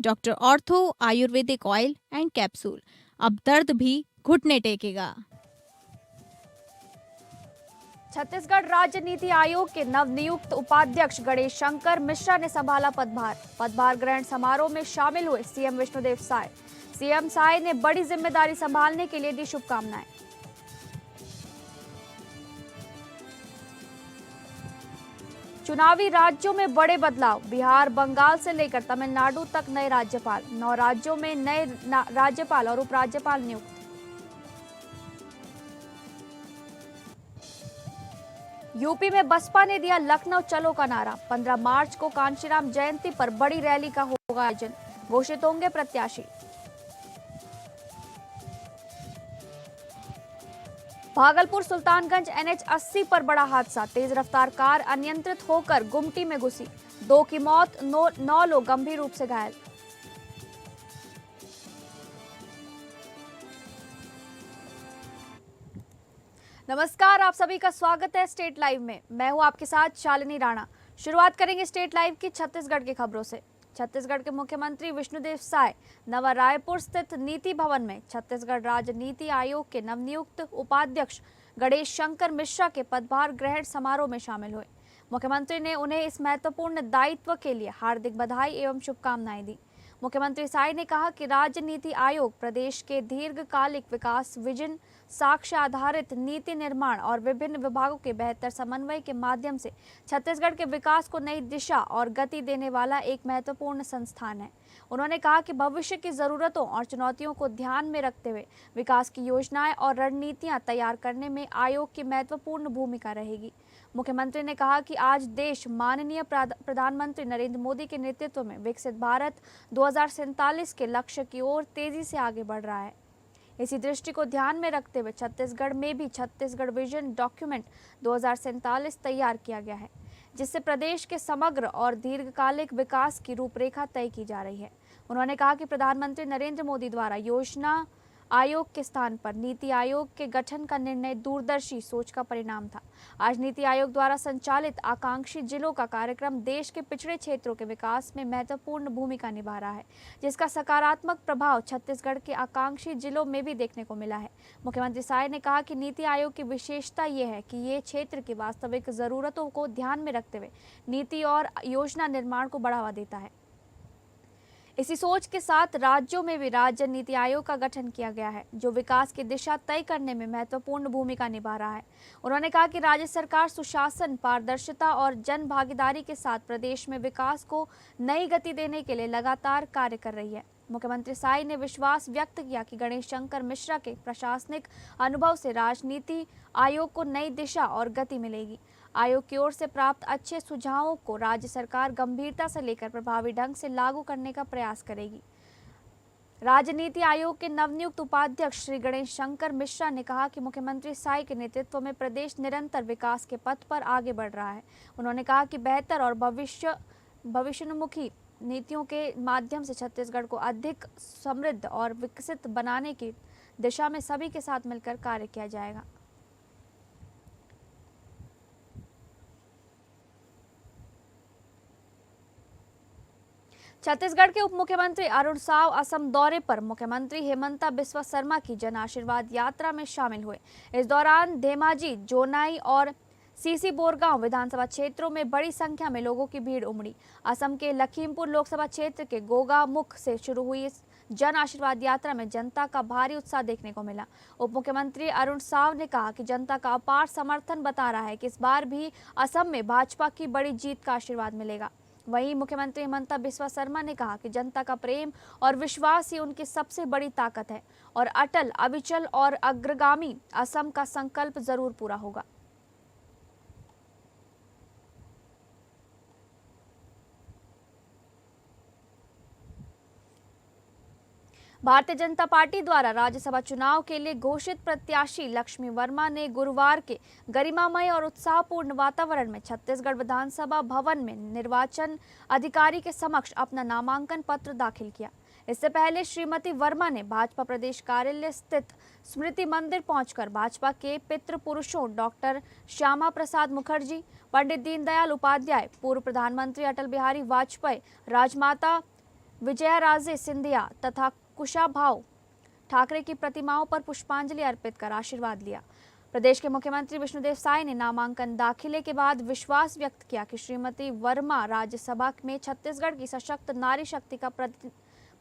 Doctor ortho Ayurvedic oil and capsule. अब दर्द भी घुटने टेकेगा। छत्तीसगढ़ राज्य नीति आयोग के नवनियुक्त उपाध्यक्ष गणेश शंकर मिश्रा ने संभाला पदभार। पदभार ग्रहण समारोह में शामिल हुए सीएम विष्णुदेव साय। सीएम साय ने बड़ी जिम्मेदारी संभालने के लिए दी शुभकामनाएं। चुनावी राज्यों में बड़े बदलाव। बिहार, बंगाल से लेकर तमिलनाडु तक नए राज्यपाल। 9 राज्यों में नए राज्यपाल और उपराज्यपाल नियुक्त। यूपी में बसपा ने दिया लखनऊ चलो का नारा। 15 मार्च को कांशीराम जयंती पर बड़ी रैली का होगा आयोजन। घोषित होंगे प्रत्याशी। भागलपुर सुल्तानगंज एनएच 80 पर बड़ा हादसा। तेज रफ्तार कार अनियंत्रित होकर गुमटी में घुसी। 2 की मौत, 9 लोग गंभीर रूप से घायल। नमस्कार, आप सभी का स्वागत है स्टेट लाइव में। मैं हूं आपके साथ शालिनी राणा। शुरुआत करेंगे स्टेट लाइव की छत्तीसगढ़ की खबरों से। छत्तीसगढ़ के मुख्यमंत्री विष्णुदेव साय नवा रायपुर स्थित नीति भवन में छत्तीसगढ़ राज्य नीति आयोग के नवनियुक्त उपाध्यक्ष गणेश शंकर मिश्रा के पदभार ग्रहण समारोह में शामिल हुए। मुख्यमंत्री ने उन्हें इस महत्वपूर्ण दायित्व के लिए हार्दिक बधाई एवं शुभकामनाएं दी। मुख्यमंत्री साय ने कहा कि राज्य नीति आयोग प्रदेश के दीर्घकालिक विकास विजन, साक्ष्य आधारित नीति निर्माण और विभिन्न विभागों के बेहतर समन्वय के माध्यम से छत्तीसगढ़ के विकास को नई दिशा और गति देने वाला एक महत्वपूर्ण संस्थान है। उन्होंने कहा कि भविष्य की जरूरतों और चुनौतियों को ध्यान में रखते हुए विकास की योजनाएं और रणनीतियां तैयार करने में आयोग की महत्वपूर्ण भूमिका रहेगी। मुख्यमंत्री ने कहा कि आज देश माननीय प्रधानमंत्री नरेंद्र मोदी के नेतृत्व में विकसित भारत 2047 के लक्ष्य की ओर तेजी से आगे बढ़ रहा है। इसी दृष्टि को ध्यान में रखते हुए छत्तीसगढ़ में भी छत्तीसगढ़ विजन डॉक्यूमेंट 2047 तैयार किया गया है, जिससे प्रदेश के समग्र और दीर्घकालिक विकास की रूपरेखा तय की जा रही है। उन्होंने कहा कि प्रधानमंत्री नरेंद्र मोदी द्वारा योजना आयोग के स्थान पर नीति आयोग के गठन का निर्णय दूरदर्शी सोच का परिणाम था। आज नीति आयोग द्वारा संचालित आकांक्षी जिलों का कार्यक्रम देश के पिछड़े क्षेत्रों के विकास में महत्वपूर्ण भूमिका निभा रहा है, जिसका सकारात्मक प्रभाव छत्तीसगढ़ के आकांक्षी जिलों में भी देखने को मिला है। मुख्यमंत्री साय ने कहा कि नीति आयोग की विशेषता ये है कि ये क्षेत्र की वास्तविक जरूरतों को ध्यान में रखते हुए नीति और योजना निर्माण को बढ़ावा देता है। इसी सोच के साथ राज्यों में भी राज्य नीति आयोग का गठन किया गया है, जो विकास की दिशा तय करने में महत्वपूर्ण भूमिका निभा रहा है। उन्होंने कहा कि राज्य सरकार सुशासन, पारदर्शिता और जन भागीदारी के साथ प्रदेश में विकास को नई गति देने के लिए लगातार कार्य कर रही है। मुख्यमंत्री साय ने विश्वास व्यक्त किया कि गणेश शंकर मिश्रा के प्रशासनिक अनुभव से राजनीति आयोग को नई दिशा और गति मिलेगी। आयोग की ओर से प्राप्त अच्छे सुझावों को राज्य सरकार गंभीरता से लेकर प्रभावी ढंग से लागू करने का प्रयास करेगी। राज्य नीति आयोग के नवनियुक्त उपाध्यक्ष श्री गणेश शंकर मिश्रा ने कहा कि मुख्यमंत्री साय के नेतृत्व में प्रदेश निरंतर विकास के पथ पर आगे बढ़ रहा है। उन्होंने कहा कि बेहतर और भविष्योन्मुखी नीतियों के माध्यम से छत्तीसगढ़ को अधिक समृद्ध और विकसित बनाने की दिशा में सभी के साथ मिलकर कार्य किया जाएगा। छत्तीसगढ़ के उप मुख्यमंत्री अरुण साव असम दौरे पर मुख्यमंत्री हेमंता बिस्वा शर्मा की जन आशीर्वाद यात्रा में शामिल हुए। इस दौरान धेमाजी, जोनाई और सीसी बोरगांव विधानसभा क्षेत्रों में बड़ी संख्या में लोगों की भीड़ उमड़ी। असम के लखीमपुर लोकसभा क्षेत्र के गोगामुख से शुरू हुई इस जन आशीर्वाद यात्रा में जनता का भारी उत्साह देखने को मिला। उप मुख्यमंत्री अरुण साव ने कहा कि जनता का अपार समर्थन बता रहा है कि इस बार भी असम में भाजपा की बड़ी जीत का आशीर्वाद मिलेगा। वहीं मुख्यमंत्री हेमंता बिस्वा शर्मा ने कहा कि जनता का प्रेम और विश्वास ही उनकी सबसे बड़ी ताकत है और अटल, अविचल और अग्रगामी असम का संकल्प जरूर पूरा होगा। भारतीय जनता पार्टी द्वारा राज्यसभा चुनाव के लिए घोषित प्रत्याशी लक्ष्मी वर्मा ने गुरुवार के गरिमामय और उत्साहपूर्ण वातावरण में छत्तीसगढ़ विधानसभा भवन में निर्वाचन अधिकारी के समक्ष अपना नामांकन पत्र दाखिल किया। इससे पहले श्रीमती वर्मा ने भाजपा प्रदेश कार्यालय स्थित स्मृति मंदिर पहुंचकर भाजपा के पितृ पुरुषों डॉक्टर श्यामा प्रसाद मुखर्जी, पंडित दीनदयाल उपाध्याय, पूर्व प्रधानमंत्री अटल बिहारी वाजपेयी, राजमाता विजयाराजे सिंधिया तथा कुशाभाऊ ठाकरे की प्रतिमाओं पर पुष्पांजलि अर्पित कर आशीर्वाद लिया। प्रदेश के मुख्यमंत्री विष्णुदेव साय ने नामांकन दाखिले के बाद विश्वास व्यक्त किया कि श्रीमती वर्मा राज्यसभा में छत्तीसगढ़ की सशक्त नारी शक्ति का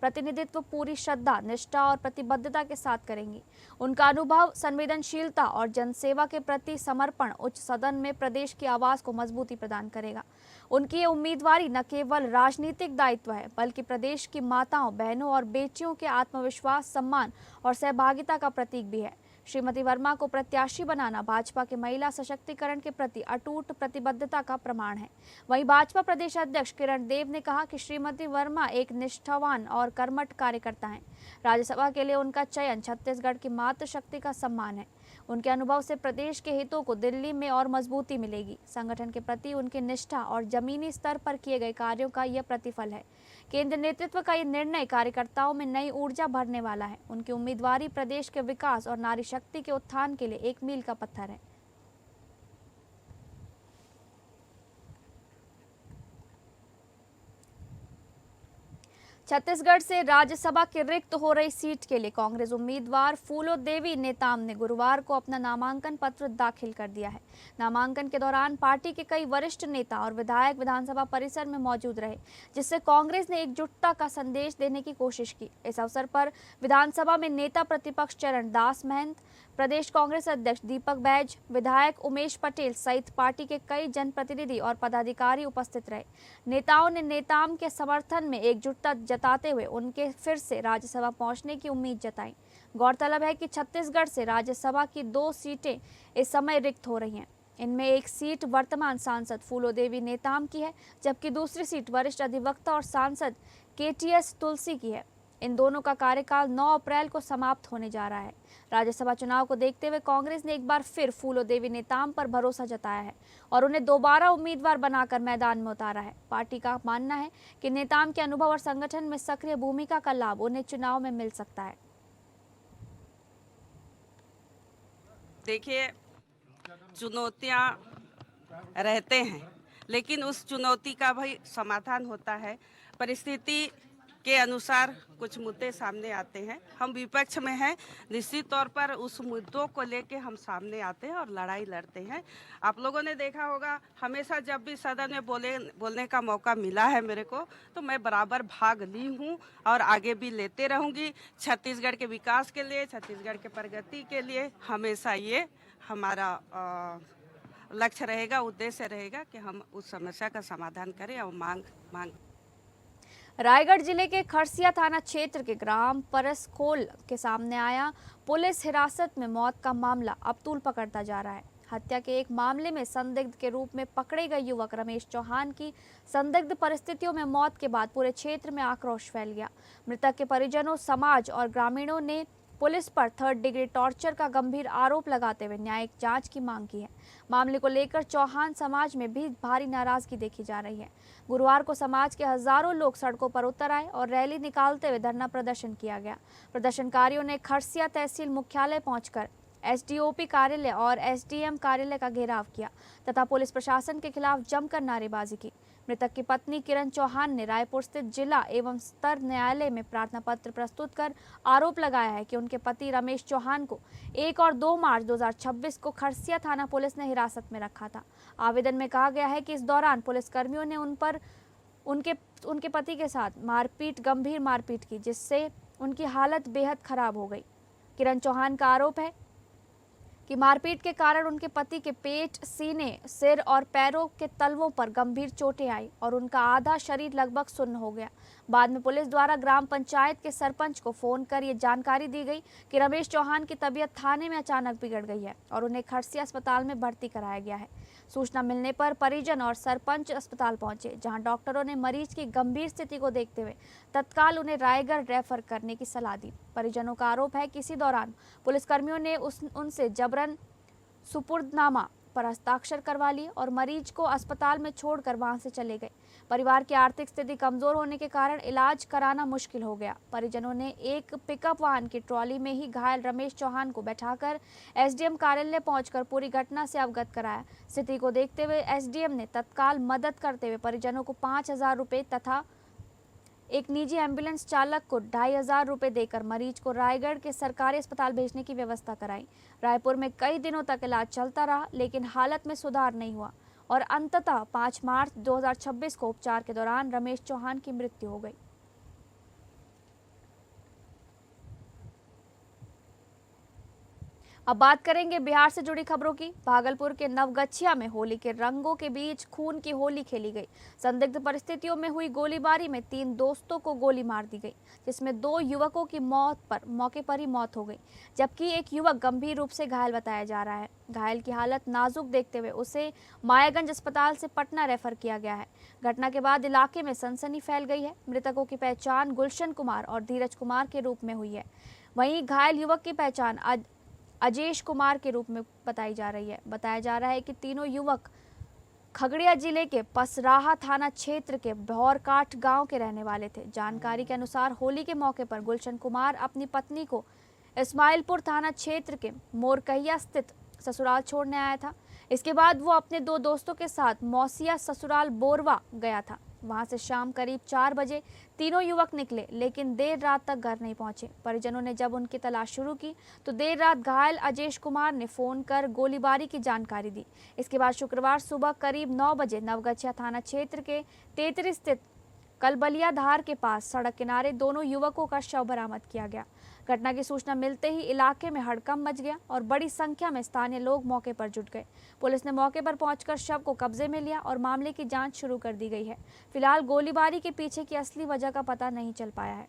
प्रतिनिधित्व पूरी श्रद्धा, निष्ठा और प्रतिबद्धता के साथ करेंगी। उनका अनुभव, संवेदनशीलता और जनसेवा के प्रति समर्पण उच्च सदन में प्रदेश की आवाज को मजबूती प्रदान करेगा। उनकी ये उम्मीदवारी न केवल राजनीतिक दायित्व है, बल्कि प्रदेश की माताओं, बहनों और बेटियों के आत्मविश्वास, सम्मान और सहभागिता का प्रतीक भी है। श्रीमती वर्मा को प्रत्याशी बनाना भाजपा के महिला सशक्तिकरण के प्रति अटूट प्रतिबद्धता का प्रमाण है। वहीं भाजपा प्रदेश अध्यक्ष किरण देव ने कहा कि श्रीमती वर्मा एक निष्ठावान और कर्मठ कार्यकर्ता हैं। राज्यसभा के लिए उनका चयन छत्तीसगढ़ की मातृशक्ति का सम्मान है। उनके अनुभव से प्रदेश के हितों को दिल्ली में और मजबूती मिलेगी। संगठन के प्रति उनकी निष्ठा और जमीनी स्तर पर किए गए कार्यों का यह प्रतिफल है। केंद्र नेतृत्व का ये निर्णय कार्यकर्ताओं में नई ऊर्जा भरने वाला है। उनकी उम्मीदवारी प्रदेश के विकास और नारी शक्ति के उत्थान के लिए एक मील का पत्थर है। छत्तीसगढ़ से राज्यसभा की रिक्त हो रही सीट के लिए कांग्रेस उम्मीदवार फूलो देवी नेताम ने गुरुवार को अपना नामांकन पत्र दाखिल कर दिया है। नामांकन के दौरान पार्टी के कई वरिष्ठ नेता और विधायक विधानसभा परिसर में मौजूद रहे, जिससे कांग्रेस ने एकजुटता का संदेश देने की कोशिश की। इस अवसर पर विधानसभा में नेता प्रतिपक्ष चरण दास महंत, प्रदेश कांग्रेस अध्यक्ष दीपक बैज, विधायक उमेश पटेल सहित पार्टी के कई जनप्रतिनिधि और पदाधिकारी उपस्थित रहे। नेताओं ने नेताम के समर्थन में एकजुटता जताते हुए उनके फिर से राज्यसभा पहुंचने की उम्मीद जताई। गौरतलब है कि छत्तीसगढ़ से राज्यसभा की 2 सीटें इस समय रिक्त हो रही हैं। इनमें एक सीट वर्तमान सांसद फूलो देवी नेताम की है, जबकि दूसरी सीट वरिष्ठ अधिवक्ता और सांसद केटीएस तुलसी की है। इन दोनों का कार्यकाल 9 अप्रैल को समाप्त होने जा रहा है। राज्यसभा चुनाव को देखते हुए कांग्रेस ने एक बार फिर फूलो देवी नेताम पर भरोसा जताया है और उन्हें दोबारा उम्मीदवार बनाकर मैदान में उतारा है। पार्टी का मानना है कि नेताम के अनुभव और संगठन में सक्रिय भूमिका का लाभ उन्हें चुनाव में मिल सकता है। देखिए, चुनौतियां रहते हैं, लेकिन उस चुनौती का भी समाधान होता है। परिस्थिति के अनुसार कुछ मुद्दे सामने आते हैं। हम विपक्ष में हैं, निश्चित तौर पर उस मुद्दों को लेके हम सामने आते हैं और लड़ाई लड़ते हैं। आप लोगों ने देखा होगा, हमेशा जब भी सदन में बोलने का मौका मिला है मेरे को, तो मैं बराबर भाग ली हूँ और आगे भी लेते रहूँगी। छत्तीसगढ़ के विकास के लिए, छत्तीसगढ़ के प्रगति के लिए हमेशा ये हमारा लक्ष्य रहेगा, उद्देश्य रहेगा कि हम उस समस्या का समाधान करें और मांग। रायगढ़ जिले के खरसिया थाना क्षेत्र के ग्राम परसखोल के सामने आया पुलिस हिरासत में मौत का मामला अब तूल पकड़ता जा रहा है। हत्या के एक मामले में संदिग्ध के रूप में पकड़े गए युवक रमेश चौहान की संदिग्ध परिस्थितियों में मौत के बाद पूरे क्षेत्र में आक्रोश फैल गया। मृतक के परिजनों, समाज और ग्रामीणों ने पुलिस पर 3rd डिग्री टॉर्चर का गंभीर आरोप लगाते हुए न्यायिक जांच की मांग की है। मामले को लेकर चौहान समाज में भी भारी नाराजगी देखी जा रही है। गुरुवार को समाज के हजारों लोग सड़कों पर उतर आए और रैली निकालते हुए धरना प्रदर्शन किया गया। प्रदर्शनकारियों ने खरसिया तहसील मुख्यालय पहुंचकर एसडीओपी कार्यालय और एसडीएम कार्यालय का घेराव किया तथा पुलिस प्रशासन के खिलाफ जमकर नारेबाजी की। मृतक की पत्नी किरण चौहान ने रायपुर स्थित जिला एवं स्तर न्यायालय में प्रार्थना पत्र प्रस्तुत कर आरोप लगाया है कि उनके पति रमेश चौहान को 1 और 2 मार्च 2026 को खरसिया थाना पुलिस ने हिरासत में रखा था। आवेदन में कहा गया है कि इस दौरान पुलिसकर्मियों ने उनके पति के साथ गंभीर मारपीट की, जिससे उनकी हालत बेहद खराब हो गई। किरण चौहान का आरोप है कि मारपीट के कारण उनके पति के पेट, सीने, सिर और पैरों के तलवों पर गंभीर चोटें आई और उनका आधा शरीर लगभग सुन्न हो गया। बाद में पुलिस द्वारा ग्राम पंचायत के सरपंच को फोन कर ये जानकारी दी गई कि रमेश चौहान की तबीयत थाने में अचानक बिगड़ गई है और उन्हें खरसिया अस्पताल में भर्ती कराया गया है। सूचना मिलने पर परिजन और सरपंच अस्पताल पहुंचे, जहां डॉक्टरों ने मरीज की गंभीर स्थिति को देखते हुए तत्काल उन्हें रायगढ़ रेफर करने की सलाह दी। परिजनों का आरोप है कि इसी दौरान पुलिसकर्मियों ने उनसे जबरन सुपुर्दनामा पर हस्ताक्षर करवा लिए और मरीज को अस्पताल में छोड़कर वहां से चले गए। परिवार की आर्थिक स्थिति कमजोर होने के कारण इलाज कराना मुश्किल हो गया। परिजनों ने एक पिकअप वाहन की ट्रॉली में ही घायल रमेश चौहान को बैठाकर एसडीएम कार्यालय पहुंचकर पूरी घटना से अवगत कराया। स्थिति को देखते हुए एसडीएम ने तत्काल मदद करते हुए परिजनों को 5,000 रुपये तथा एक निजी एम्बुलेंस चालक को 2,500 रुपए देकर मरीज को रायगढ़ के सरकारी अस्पताल भेजने की व्यवस्था कराई। रायपुर में कई दिनों तक इलाज चलता रहा, लेकिन हालत में सुधार नहीं हुआ और अंततः 5 मार्च 2026 को उपचार के दौरान रमेश चौहान की मृत्यु हो गई। अब बात करेंगे बिहार से जुड़ी खबरों की। भागलपुर के नवगछिया में होली के रंगों के बीच खून की होली खेली गई। संदिग्ध परिस्थितियों में हुई गोलीबारी में 3 दोस्तों को गोली मार दी गई, जिसमें 2 युवकों की मौके पर ही मौत हो गई, जबकि एक युवक गंभीर रूप से घायल बताया जा रहा है। घायल की हालत नाजुक देखते हुए उसे मायागंज अस्पताल से पटना रेफर किया गया है। घटना के बाद इलाके में सनसनी फैल गई है। मृतकों की पहचान गुलशन कुमार और धीरज कुमार के रूप में हुई है। वहीं घायल युवक की पहचान अजेश कुमार के रूप में बताई जा रही है। बताया जा रहा है कि तीनों युवक खगड़िया जिले के पसराहा थाना क्षेत्र के भौरकाठ गांव के रहने वाले थे। जानकारी के अनुसार होली के मौके पर गुलशन कुमार अपनी पत्नी को इस्माइलपुर थाना क्षेत्र के मोरकहिया स्थित ससुराल छोड़ने आया था। इसके बाद वो अपने 2 दोस्तों के साथ मौसिया ससुराल बोरवा गया था। वहां से शाम करीब 4 बजे तीनों युवक निकले, लेकिन देर रात तक घर नहीं पहुंचे। परिजनों ने जब उनकी तलाश शुरू की तो देर रात घायल अजेश कुमार ने फोन कर गोलीबारी की जानकारी दी। इसके बाद शुक्रवार सुबह करीब 9 बजे नवगछिया थाना क्षेत्र के तेतरी स्थित कलबलिया धार के पास सड़क किनारे दोनों युवकों का शव बरामद किया गया। घटना की सूचना मिलते ही इलाके में हड़कंप मच गया और बड़ी संख्या में स्थानीय लोग मौके पर जुट गए। पुलिस ने मौके पर पहुंचकर शव को कब्जे में लिया और मामले की जांच शुरू कर दी गई है। फिलहाल गोलीबारी के पीछे की असली वजह का पता नहीं चल पाया है।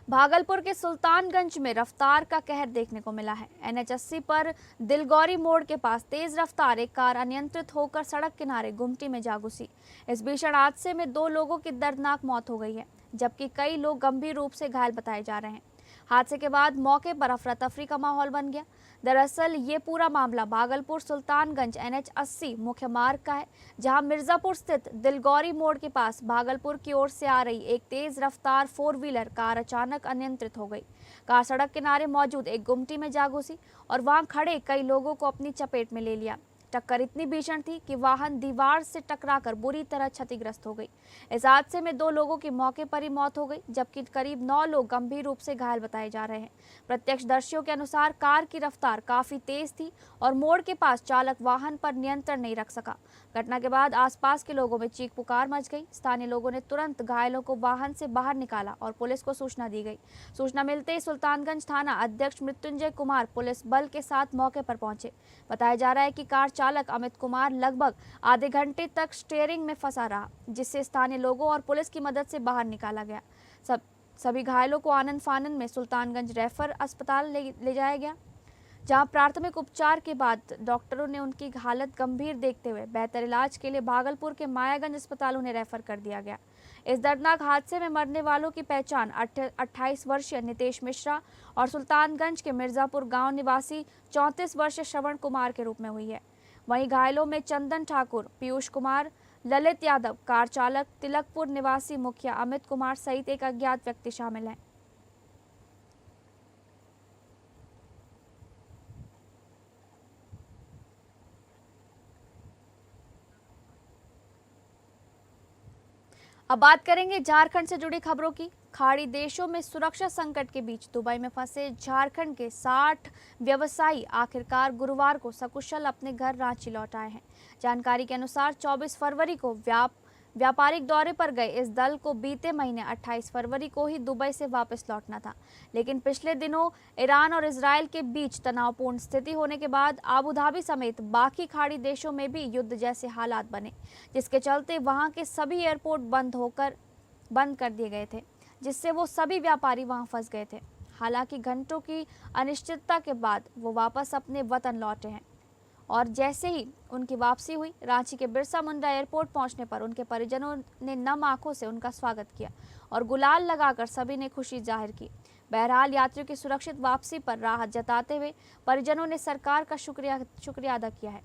भागलपुर के सुल्तानगंज में रफ्तार का कहर देखने को मिला है। NH 80 पर दिलगौरी मोड़ के पास तेज रफ्तार एक कार अनियंत्रित होकर सड़क किनारे गुमटी में जा घुसी। इस भीषण हादसे में 2 लोगों की दर्दनाक मौत हो गई है, जबकि कई लोग गंभीर रूप से घायल बताए जा रहे हैं। हादसे के बाद मौके पर अफरा तफरी का माहौल बन गया। दरअसल ये पूरा मामला भागलपुर सुल्तानगंज NH 80 मुख्य मार्ग का है, जहां मिर्जापुर स्थित दिलगौरी मोड़ के पास भागलपुर की ओर से आ रही एक तेज रफ्तार 4 व्हीलर कार अचानक अनियंत्रित हो गई। कार सड़क किनारे मौजूद एक गुमटी में जा घुसी और वहां खड़े कई लोगों को अपनी चपेट में ले लिया। टक्कर इतनी भीषण थी कि वाहन दीवार से टकराकर बुरी तरह क्षतिग्रस्त हो गई। इस हादसे में 2 लोगों की मौके पर ही मौत हो गई, जबकि करीब 9 लोग गंभीर रूप से घायल बताए जा रहे हैं। प्रत्यक्षदर्शियों के अनुसार कार की रफ्तार काफी तेज थी और मोड़ के पास चालक वाहन पर नियंत्रण नहीं रख सका। घटना के बाद आसपास के लोगों में चीख पुकार मच गई। स्थानीय लोगों ने तुरंत घायलों को वाहन से बाहर निकाला और पुलिस को सूचना दी गई। सूचना मिलते ही सुल्तानगंज थाना अध्यक्ष मृत्युंजय कुमार पुलिस बल के साथ मौके पर पहुंचे। बताया जा रहा है कि कार चालक अमित कुमार लगभग आधे घंटे तक स्टीयरिंग में फंसा रहा, जिससे स्थानीय लोगों और पुलिस की मदद से बाहर निकाला गया। सभी घायलों को आनन फानन में सुल्तानगंज रेफर अस्पताल ले जाया गया, जहां प्राथमिक उपचार के बाद डॉक्टरों ने उनकी हालत गंभीर देखते हुए बेहतर इलाज के लिए भागलपुर के मायागंज अस्पताल उन्हें रेफर कर दिया गया। इस दर्दनाक हादसे में मरने वालों की पहचान 28 वर्षीय नितेश मिश्रा और सुल्तानगंज के मिर्जापुर गांव निवासी 34 वर्षीय श्रवण कुमार के रूप में हुई है। वहीं घायलों में चंदन ठाकुर, पीयूष कुमार, ललित यादव, कार चालक, तिलकपुर निवासी मुखिया अमित कुमार सहित एक अज्ञात व्यक्ति शामिल हैं। अब बात करेंगे झारखंड से जुड़ी खबरों की। खाड़ी देशों में सुरक्षा संकट के बीच दुबई में फंसे झारखंड के 60 व्यवसायी आखिरकार गुरुवार को सकुशल अपने घर रांची लौट आए हैं। जानकारी के अनुसार 24 फरवरी को व्यापारिक दौरे पर गए इस दल को बीते महीने 28 फरवरी को ही दुबई से वापस लौटना था, लेकिन पिछले दिनों ईरान और इजरायल के बीच तनावपूर्ण स्थिति होने के बाद आबू धाबी समेत बाकी खाड़ी देशों में भी युद्ध जैसे हालात बने, जिसके चलते वहां के सभी एयरपोर्ट बंद कर दिए गए थे, जिससे वो सभी व्यापारी वहां फंस गए थे। हालांकि घंटों की अनिश्चितता के बाद वो वापस अपने वतन लौटे हैं और जैसे ही उनकी वापसी हुई, रांची के बिरसा मुंडा एयरपोर्ट पहुंचने पर उनके परिजनों ने नम आंखों से उनका स्वागत किया और गुलाल लगाकर सभी ने खुशी जाहिर की। बहरहाल यात्रियों की सुरक्षित वापसी पर राहत जताते हुए परिजनों ने सरकार का शुक्रिया अदा किया है।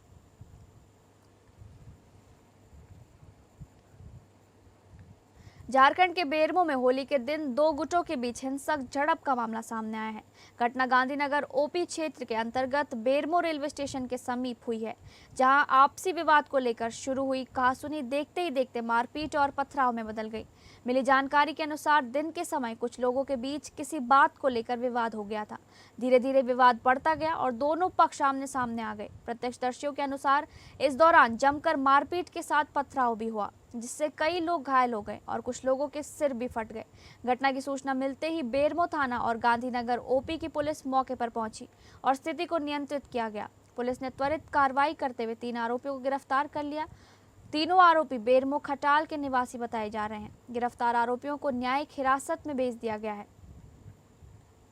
झारखंड के बेरमो में होली के दिन दो गुटों के बीच हिंसक झड़प का मामला सामने आया है। घटना गांधीनगर ओपी क्षेत्र के अंतर्गत बेरमो रेलवे स्टेशन के समीप हुई है, जहां आपसी विवाद को लेकर शुरू हुई कहासुनी देखते ही देखते मारपीट और पथराव में बदल गई। मिली जानकारी के अनुसार दिन के समय कुछ लोगों के बीच किसी बात को लेकर विवाद हो गया था। धीरे धीरे विवाद बढ़ता गया और दोनों पक्ष आमने सामने आ गए। प्रत्यक्षदर्शियों के अनुसार इस दौरान जमकर मारपीट के साथ पथराव भी हुआ, जिससे कई लोग घायल हो गए और कुछ लोगों के सिर भी फट गए। घटना की सूचना मिलते ही बेरमो थाना और गांधीनगर ओपी की पुलिस मौके पर पहुंची और स्थिति को नियंत्रित किया गया। पुलिस ने त्वरित कार्रवाई करते हुए 3 आरोपियों को गिरफ्तार कर लिया। तीनों आरोपी बेरमो खटाल के निवासी बताए जा रहे हैं। गिरफ्तार आरोपियों को न्यायिक हिरासत में भेज दिया गया है।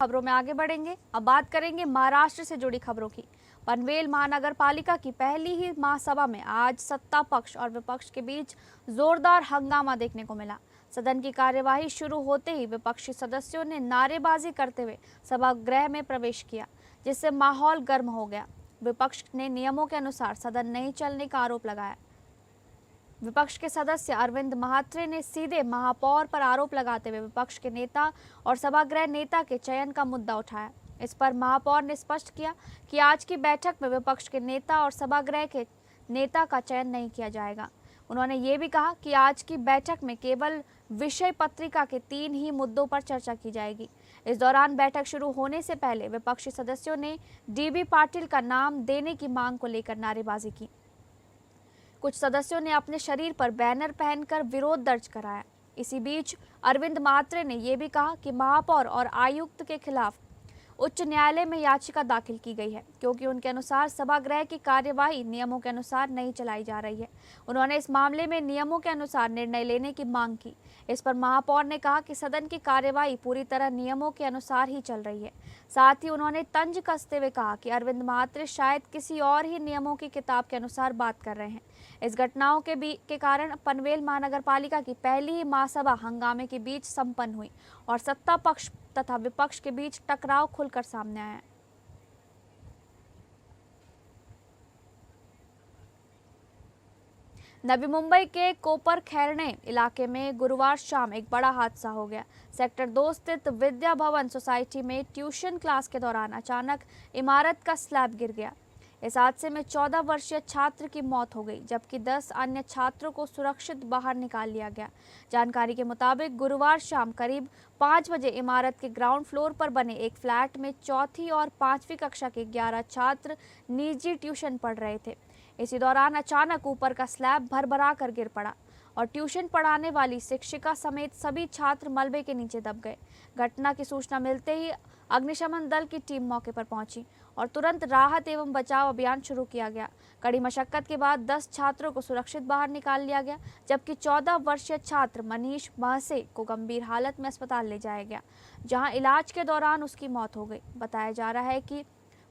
खबरों में आगे बढ़ेंगे। अब बात करेंगे महाराष्ट्र से जुड़ी खबरों की। पनवेल महानगर पालिका की पहली ही महासभा में आज सत्ता पक्ष और विपक्ष के बीच जोरदार हंगामा देखने को मिला। सदन की कार्यवाही शुरू होते ही विपक्षी सदस्यों ने नारेबाजी करते हुए सभागृह में प्रवेश किया, जिससे माहौल गर्म हो गया। विपक्ष ने नियमों के अनुसार सदन नहीं चलने का आरोप लगाया। विपक्ष के सदस्य अरविंद महात्रे ने सीधे महापौर पर आरोप लगाते हुए विपक्ष के नेता और सभागृह नेता के चयन का मुद्दा उठाया। इस पर महापौर ने स्पष्ट किया कि आज की बैठक में विपक्ष के नेता और सभागृह के नेता का चयन नहीं किया जाएगा। उन्होंने ये भी कहा कि आज की बैठक में केवल विषय पत्रिका के 3 ही मुद्दों पर चर्चा की जाएगी। इस दौरान बैठक शुरू होने से पहले विपक्षी सदस्यों ने डीबी पाटिल का नाम देने की मांग को लेकर नारेबाजी की। कुछ सदस्यों ने अपने शरीर पर बैनर पहनकर विरोध दर्ज कराया। इसी बीच अरविंद महात्रे ने यह भी कहा कि महापौर और आयुक्त के खिलाफ उच्च न्यायालय में याचिका दाखिल की गई है, क्योंकि उनके अनुसार सभागृह की कार्यवाही नियमों के अनुसार नहीं चलाई जा रही है। उन्होंने इस मामले में नियमों के अनुसार निर्णय लेने की मांग की। इस पर महापौर ने कहा कि सदन की कार्यवाही पूरी तरह नियमों के अनुसार ही चल रही है। साथ ही उन्होंने तंज कसते हुए कहा कि अरविंद महात्रे शायद किसी और ही नियमों की किताब के अनुसार बात कर रहे हैं। इस घटनाओं के कारण पनवेल महानगर पालिका की पहली ही महासभा हंगामे के बीच संपन्न हुई और सत्ता पक्ष तथा विपक्ष के बीच टकराव खुलकर सामने आया। नवी मुंबई के कोपर खैरणे इलाके में गुरुवार शाम एक बड़ा हादसा हो गया। सेक्टर 2 स्थित विद्या भवन सोसाइटी में ट्यूशन क्लास के दौरान अचानक इमारत का स्लैब गिर गया। इस हादसे में 14 वर्षीय छात्र की मौत हो गई, जबकि 10 अन्य छात्रों को सुरक्षित बाहर निकाल लिया गया। जानकारी के मुताबिक गुरुवार शाम करीब 5 बजे इमारत के ग्राउंड फ्लोर पर बने एक फ्लैट में 4वीं और 5वीं कक्षा के 11 छात्र निजी ट्यूशन पढ़ रहे थे। इसी दौरान अचानक ऊपर का स्लैब भरभरा कर गिर पड़ा और ट्यूशन पढ़ाने वाली शिक्षिका समेत सभी छात्र मलबे के नीचे दब गए। घटना की सूचना मिलते ही अग्निशमन दल की टीम मौके पर पहुंची और तुरंत राहत एवं बचाव अभियान शुरू किया गया। कड़ी मशक्कत के बाद 10 छात्रों को सुरक्षित बाहर निकाल लिया गया, जबकि 14 वर्षीय छात्र मनीष महसे को गंभीर हालत में अस्पताल ले जाया गया, जहां इलाज के दौरान उसकी मौत हो गई। बताया जा रहा है कि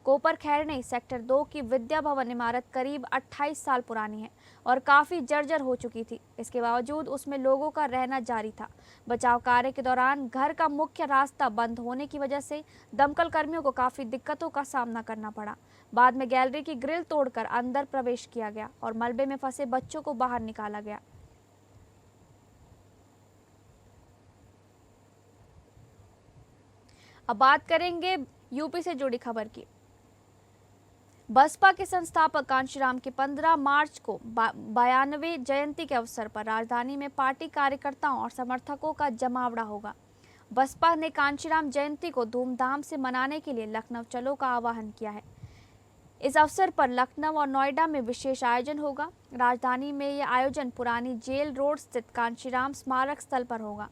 कोपर खैरणे सेक्टर 2 की विद्या भवन इमारत करीब 28 साल पुरानी है और काफी जर्जर हो चुकी थी। इसके बावजूद उसमें लोगों का रहना जारी था। बचाव कार्य के दौरान घर का मुख्य रास्ता बंद होने की वजह से दमकल कर्मियों को काफी दिक्कतों का सामना करना पड़ा। बाद में गैलरी की ग्रिल तोड़कर अंदर प्रवेश किया गया और मलबे में फंसे बच्चों को बाहर निकाला गया। अब बात करेंगे यूपी से जुड़ी खबर की। बसपा के संस्थापक कांशीराम की 15 मार्च को 92वें जयंती के अवसर पर राजधानी में पार्टी कार्यकर्ताओं और समर्थकों का जमावड़ा होगा। बसपा ने कांशीराम जयंती को धूमधाम से मनाने के लिए लखनऊ चलो का आह्वान किया है। इस अवसर पर लखनऊ और नोएडा में विशेष आयोजन होगा। राजधानी में यह आयोजन पुरानी जेल रोड स्थित कांशीराम स्मारक स्थल पर होगा।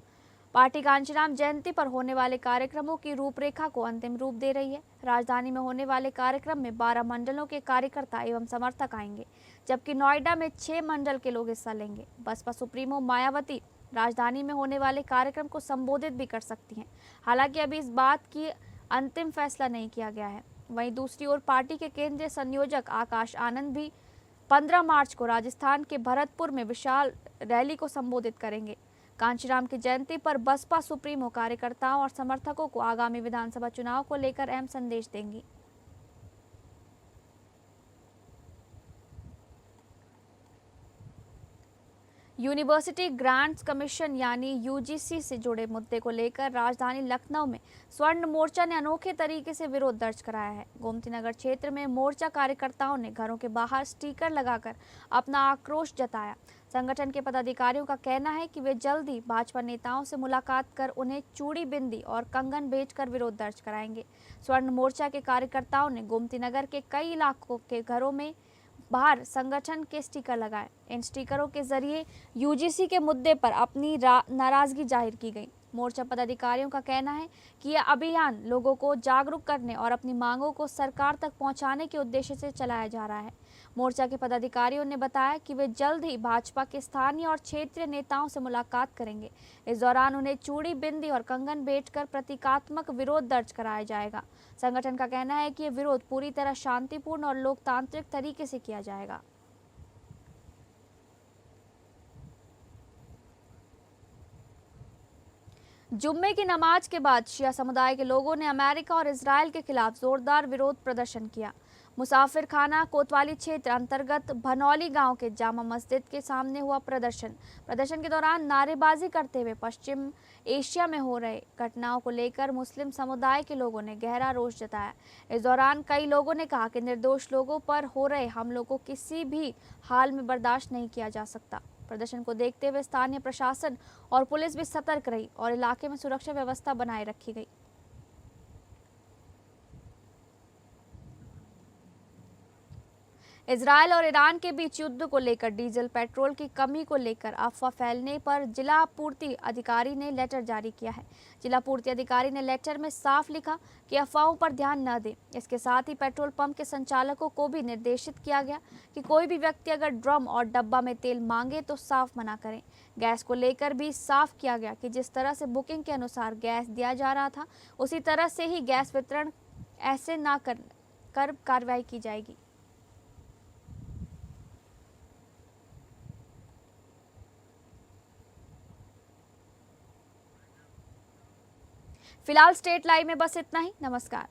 पार्टी कांशीराम जयंती पर होने वाले कार्यक्रमों की रूपरेखा को अंतिम रूप दे रही है। राजधानी में होने वाले कार्यक्रम में 12 मंडलों के कार्यकर्ता एवं समर्थक आएंगे, जबकि नोएडा में 6 मंडल के लोग हिस्सा लेंगे। बसपा सुप्रीमो मायावती राजधानी में होने वाले कार्यक्रम को संबोधित भी कर सकती हैं। हालांकि अभी इस बात की अंतिम फैसला नहीं किया गया है। वहीं दूसरी ओर पार्टी के केंद्रीय संयोजक आकाश आनंद भी 15 मार्च को राजस्थान के भरतपुर में विशाल रैली को संबोधित करेंगे। कांशीराम की जयंती पर बसपा सुप्रीमो कार्यकर्ताओं और समर्थकों को आगामी विधानसभा चुनाव को लेकर अहम संदेश देंगी। यूनिवर्सिटी ग्रांट्स कमीशन यानी यूजीसी से जुड़े मुद्दे को लेकर राजधानी लखनऊ में स्वर्ण मोर्चा ने अनोखे तरीके से विरोध दर्ज कराया है। गोमती नगर क्षेत्र में मोर्चा कार्यकर्ताओं ने घरों के बाहर स्टिकर लगाकर अपना आक्रोश जताया। संगठन के पदाधिकारियों का कहना है कि वे जल्द ही भाजपा नेताओं से मुलाकात कर उन्हें चूड़ी, बिंदी और कंगन भेजकर विरोध दर्ज कराएंगे। स्वर्ण मोर्चा के कार्यकर्ताओं ने गोमती नगर के कई इलाकों के घरों में बाहर संगठन के स्टिकर लगाए। इन स्टिकरों के जरिए यूजीसी के मुद्दे पर अपनी नाराजगी जाहिर की गई। मोर्चा पदाधिकारियों का कहना है कि यह अभियान लोगों को जागरूक करने और अपनी मांगों को सरकार तक पहुंचाने के उद्देश्य से चलाया जा रहा है। मोर्चा के पदाधिकारियों ने बताया कि वे जल्द ही भाजपा के स्थानीय और क्षेत्रीय नेताओं से मुलाकात करेंगे। इस दौरान उन्हें चूड़ी, बिंदी और कंगन भेजकर प्रतीकात्मक विरोध दर्ज कराया जाएगा। संगठन का कहना है कि यह विरोध पूरी तरह शांतिपूर्ण और लोकतांत्रिक तरीके से किया जाएगा। जुम्मे की नमाज के बाद शिया समुदाय के लोगों ने अमेरिका और इजरायल के खिलाफ जोरदार विरोध प्रदर्शन किया। मुसाफिर खाना कोतवाली क्षेत्र अंतर्गत भनौली गांव के जामा मस्जिद के सामने हुआ प्रदर्शन के दौरान नारेबाजी करते हुए पश्चिम एशिया में हो रहे घटनाओं को लेकर मुस्लिम समुदाय के लोगों ने गहरा रोष जताया। इस दौरान कई लोगों ने कहा कि निर्दोष लोगों पर हो रहे हमलों को किसी भी हाल में बर्दाश्त नहीं किया जा सकता। प्रदर्शन को देखते हुए स्थानीय प्रशासन और पुलिस भी सतर्क रही और इलाके में सुरक्षा व्यवस्था बनाए रखी गई। इजरायल और ईरान के बीच युद्ध को लेकर डीजल पेट्रोल की कमी को लेकर अफवाह फैलने पर जिला पूर्ति अधिकारी ने लेटर जारी किया है। जिला पूर्ति अधिकारी ने लेटर में साफ लिखा कि अफवाहों पर ध्यान न दें। इसके साथ ही पेट्रोल पंप के संचालकों को भी निर्देशित किया गया कि कोई भी व्यक्ति अगर ड्रम और डब्बा में तेल मांगे तो साफ मना करें। गैस को लेकर भी साफ किया गया कि जिस तरह से बुकिंग के अनुसार गैस दिया जा रहा था उसी तरह से ही गैस वितरण ऐसे न कर कार्रवाई की जाएगी। फिलहाल स्टेट लाइव में बस इतना ही। नमस्कार।